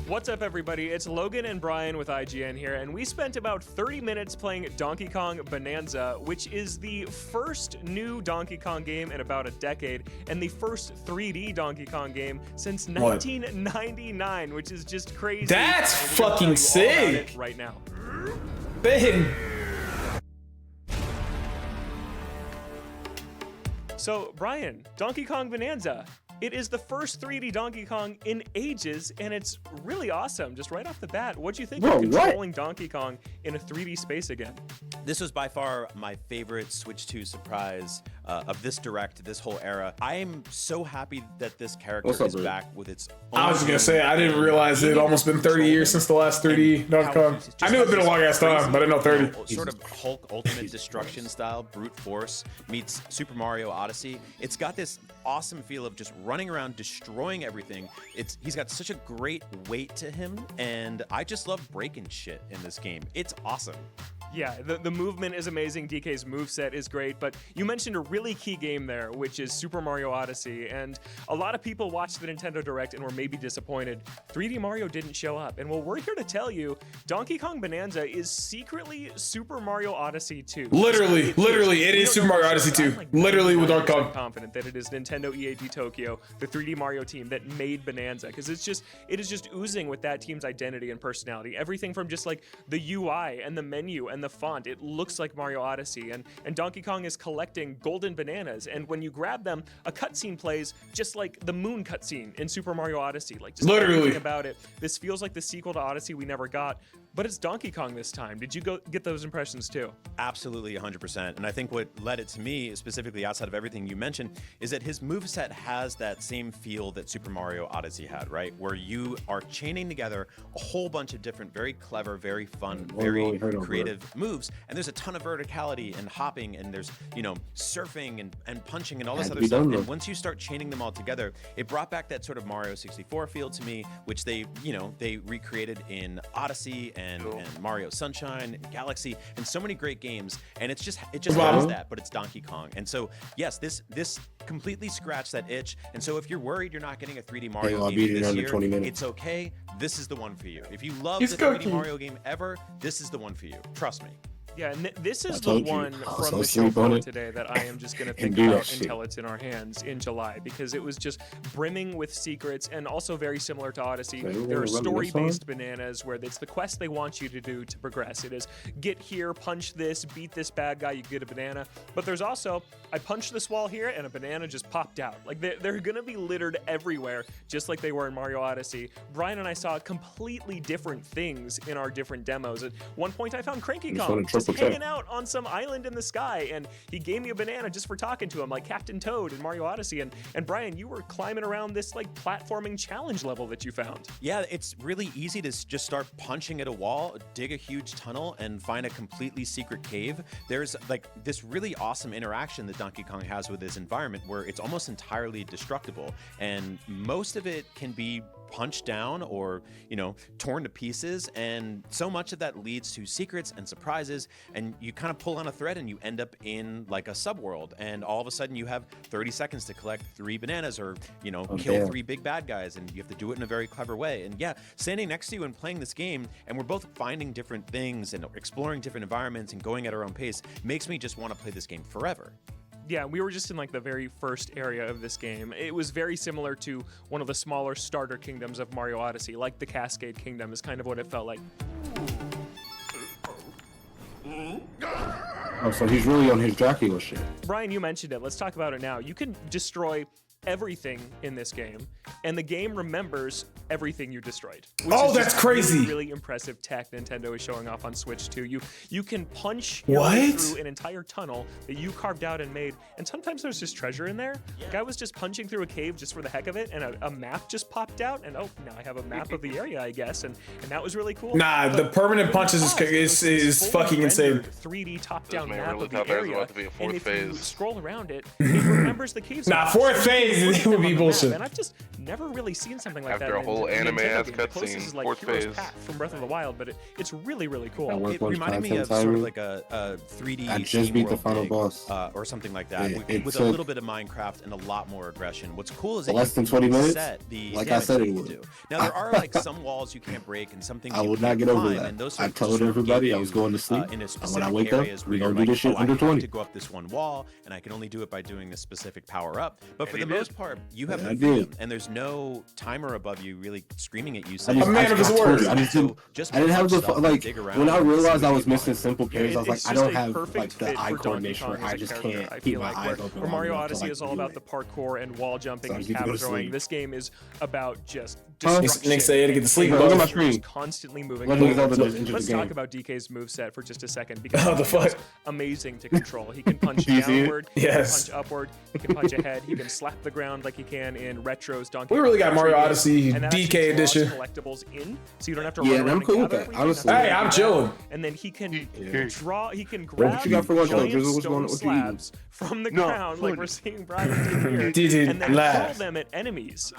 What's up, everybody? It's Logan and Brian with IGN here, and we spent about 30 minutes playing Donkey Kong Bonanza, which is the first new Donkey Kong game in about a decade, and the first 3D Donkey Kong game since 1999, which is just crazy. That's fucking sick! Right now. Bang! So, Brian, Donkey Kong Bonanza. It is the first 3D Donkey Kong in ages, and it's really awesome. Just right off the bat, what'd you think of controlling Donkey Kong in a 3D space again? This was by far my favorite Switch 2 surprise of this Direct, this whole era. I am so happy that this character is back with its own. I was just gonna say, I didn't realize it had almost been 30 years since the last 3D Donkey Kong. I knew it'd been a long ass time, but I didn't know 30. Sort of Hulk Ultimate Destruction style, brute force meets Super Mario Odyssey. It's got this awesome feel of just running around destroying everything. He's got such a great weight to him, and I just love breaking shit in this game. It's awesome. Yeah, the movement is amazing. DK's moveset is great, but you mentioned a really key game there, which is Super Mario Odyssey, and a lot of people watched the Nintendo Direct and were maybe disappointed. 3D Mario didn't show up, and well, we're here to tell you, Donkey Kong Bonanza is secretly Super Mario Odyssey 2. Literally, it is Super Mario Odyssey 2. Literally with Donkey Kong. I'm confident that it is Nintendo EAD Tokyo, the 3D Mario team that made Bonanza, because it is just oozing with that team's identity and personality. Everything from just like the UI and the menu and the font, it looks like Mario Odyssey, and Donkey Kong is collecting golden bananas, and when you grab them, a cutscene plays just like the moon cutscene in Super Mario Odyssey. Like, just everything about it. This feels like the sequel to Odyssey we never got, but it's Donkey Kong this time. Did you get those impressions too? Absolutely, 100%. And I think what led it to me, specifically outside of everything you mentioned, is that his moveset has that same feel that Super Mario Odyssey had, right? Where you are chaining together a whole bunch of different, very clever, very fun, very creative moves. And there's a ton of verticality and hopping, and there's, you know, surfing and punching and all this other stuff. And once you start chaining them all together, it brought back that sort of Mario 64 feel to me, which they recreated in Odyssey and Mario Sunshine and Galaxy and so many great games. And it just has that, but it's Donkey Kong. And so yes, this completely scratched that itch. And so if you're worried you're not getting a 3D Mario game this year, it's okay. This is the one for you. If you love the 3D Mario game ever, this is the one for you. Trust me. Yeah, and this is the one from the show floor today that I am just going to think about until it's in our hands in July, because it was just brimming with secrets, and also very similar to Odyssey. There are story-based bananas where it's the quest they want you to do to progress. It is get here, punch this, beat this bad guy, you get a banana. But there's also, I punched this wall here and a banana just popped out. Like, they're going to be littered everywhere, just like they were in Mario Odyssey. Brian and I saw completely different things in our different demos. At one point I found Cranky Kong just hanging out on some island in the sky, and he gave me a banana just for talking to him, like Captain Toad in Mario Odyssey. And Brian, you were climbing around this like platforming challenge level that you found. Yeah, it's really easy to just start punching at a wall, dig a huge tunnel, and find a completely secret cave. There's like this really awesome interaction that Donkey Kong has with his environment where it's almost entirely destructible, and most of it can be punched down or, you know, torn to pieces, and so much of that leads to secrets and surprises, and you kind of pull on a thread and you end up in like a subworld, and all of a sudden you have 30 seconds to collect 3 bananas or, you know, kill 3 big bad guys, and you have to do it in a very clever way. And yeah, standing next to you and playing this game, and we're both finding different things and exploring different environments and going at our own pace, makes me just want to play this game forever. Yeah, we were just in like the very first area of this game. It was very similar to one of the smaller starter kingdoms of Mario Odyssey, like the Cascade Kingdom is kind of what it felt like. Oh, so he's really on his Dracula shit. Brian, you mentioned it. Let's talk about it now. You can destroy everything in this game, and the game remembers everything you destroyed. Oh, that's crazy! Really impressive tech Nintendo is showing off on Switch 2. You can punch your way through an entire tunnel that you carved out and made, and sometimes there's just treasure in there. Like, I was just punching through a cave just for the heck of it, and a map just popped out, and oh, now I have a map of the area, I guess, and that was really cool. Nah, the permanent punches is fucking insane. 3D top-down map of the area, and if you scroll around it, it remembers the caves. Nah, fourth phase. It would be bullshit. And I've just never really seen something like After that. a whole in anime Nintendo ass game. The closest cutscene, is like fourth Hero's phase. Path from Breath of the Wild, but it's really, really cool. It reminded me of sort of like a 3D. I just beat the final boss. Or something like that, It with a took little bit of Minecraft and a lot more aggression. What's cool is that less than 20 minutes, set the like I damage said that it you would. do. Now there are like some walls you can't break and some things I you would not can't get over climb, that. and those I sort of told give everybody I you, was going to sleep, in a and when specific I wake up, areas where we you're gonna do like, this shit oh, under I have 20. to go up this one wall, and I can only do it by doing this specific power up. But for And the he most did. part, you have Yeah, the I freedom, did. and there's no timer above you really screaming at you I saying, just- A man of his I told word. you, I just So didn't. just I didn't have punch the stuff and like dig around when I and see realized what I you was can missing find. simple pairs. I was like, It's I just don't a have perfect like the fit eye for Donkey coordination. Kong Where as I a just character. can't I keep feel my like eyes where open. Mario long enough to, Odyssey like, is all do about it. the parkour and wall jumping and Sometimes you cap go to throwing. sleep. This game is about just Huh? destruction. Nick said he had to get to sleep, and bro. Look at my just screen. constantly moving Legend of forward. Zelda So enters let's the talk game. about DK's moveset for just a second because Oh, the he is fuck? amazing to control. He can punch Do you see it? downward, Yes. he can punch upward, he can punch ahead, he can slap the ground like he can in Retro's Donkey We really Kong got Mario Country Odyssey game, and that actually DK draws edition. collectibles in, so you don't have to Yeah, run and around I'm cool with gather that. everything. Honestly. That's Hey, the way I'm to do chilling. that. And then he can Yeah. draw, he can What grab you got for lunch, though, giant Drizzle? What's going on? stone What you eating? slabs from the No, ground, like food. we're seeing Brian do here, DJ and then laugh. hurl them at enemies.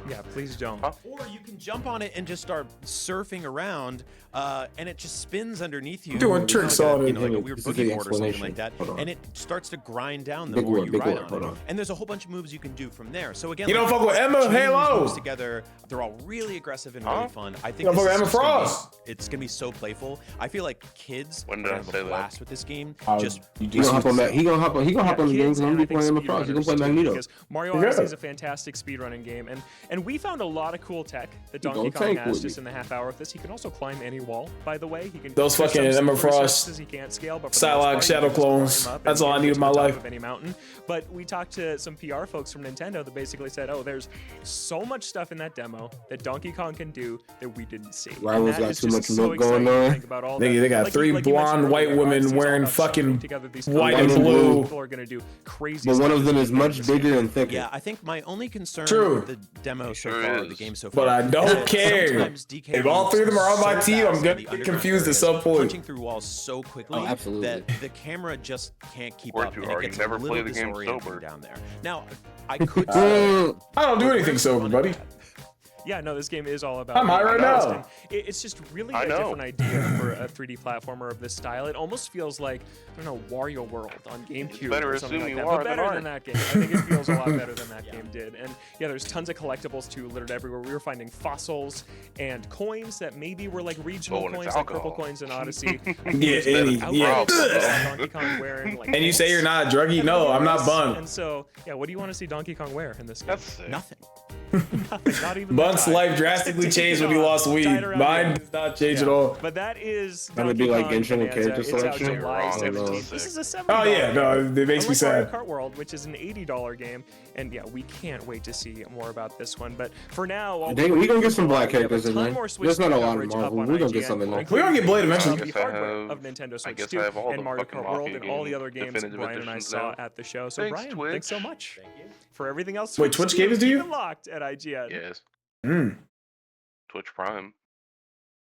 Yeah, please don't. Huh? Or you can jump on it and just start surfing around, and it just spins underneath you. Doing tricks like on a, it. like a weird This is the boogie board or something explanation. like that, Hold on. and it starts to grind down the Big more word, you big ride word. on Hold it. on. And there's a whole bunch of moves you can do from there. So again, You don't like, fuck with Emma? chain these Halo. moves together. They're all really aggressive and really Huh? fun. I think You don't this fuck with is Emma just gonna be- Frost? it's gonna be so playful. I feel like kids When are did gonna I have say a that? blast with this game. Just You He gonna hop on that. He gonna hop on. He gonna hop on the game kids because I'm and I gonna be think playing Emma Frost. He gonna play speedrunners, too, Magneto. because Mario Yeah. Odyssey is a fantastic speedrunning game, and we found a lot of cool tech that Donkey Don't Kong tank has with just me. in the half hour of this. He can also climb any wall, by the way. He can Those there's fucking some Emma slippery Frost surfaces he can't scale, but for Psylocke the most part, shadow he can just climb clones. up That's and all I get need to in my the top life. of any mountain. But we talked to some PR folks from Nintendo that basically said, "Oh, there's so much stuff in that demo that Donkey Kong can do that we didn't see." And Rivals that got is too just much so milk going exciting to on. think about all They that. got Like three you mentioned blonde white earlier, women Odyssey is all wearing about stringing fucking together these white and combinations blue. where people are gonna do crazy But stuff one of them this is weekend in much this bigger game. and thicker. Yeah, I think my only concern True. with the demo so Sure far, is. the game so far, But I is don't that care. sometimes DK If all three of them are on my moves team, so I'm fast gonna in the get underground confused at areas, some point. punching through walls so quickly Oh, absolutely. that the camera just can't keep Or up, too and hard. it You gets never a little play the game disorienting sober. down there. Now, I could Uh, I don't do anything sober, buddy. Yeah, no, this game is all about. I'm high right balancing. now. It's just really I a know. different idea for a 3D platformer of this style. It almost feels like, I don't know, Wario World on GameCube better or something assume like you that. are But than better art. than that game. I think it feels a lot better than that game did. And yeah, there's tons of collectibles too littered everywhere. We were finding fossils and coins that maybe were like regional Oh, and it's coins, like purple alcohol. coins in Odyssey. Yeah, any, yeah. Donkey Kong wearing, like, And you say you're pants. not druggy? No, I'm not And bun. so, yeah, what do you want to see Donkey Kong wear in this game? That's sick. nothing. Not even Bun's the tie. life drastically Take changed it when he off, lost weed. tie it around Mine your- does not change Yeah. at all. But that is That would Donkey be like Kong Genshin with Bananza. character It's out selection? July I don't know. 17th. This is a $70 Oh yeah, no, game. it makes me Unlike Mario sad. Kart World, which is an $80 game, and yeah, we can't wait to see more about this one. But for now, while Dang, we gonna get some black we have a characters in ton there. more Switch There's not a lot of coverage up Marvel. on We gonna get IGN, something there. We gonna get Blade eventually. The I guess I hardware have- of Nintendo I Switch guess 2 I have all and the Mario fucking Kart World Mafia and all the game other games that definitive Brian and I editions saw now. at the show. So Thanks, Brian, Twitch. thanks so much for everything else. Wait, Twitch gave it to you? Keep it locked at IGN. Yes. Mm. Twitch Prime.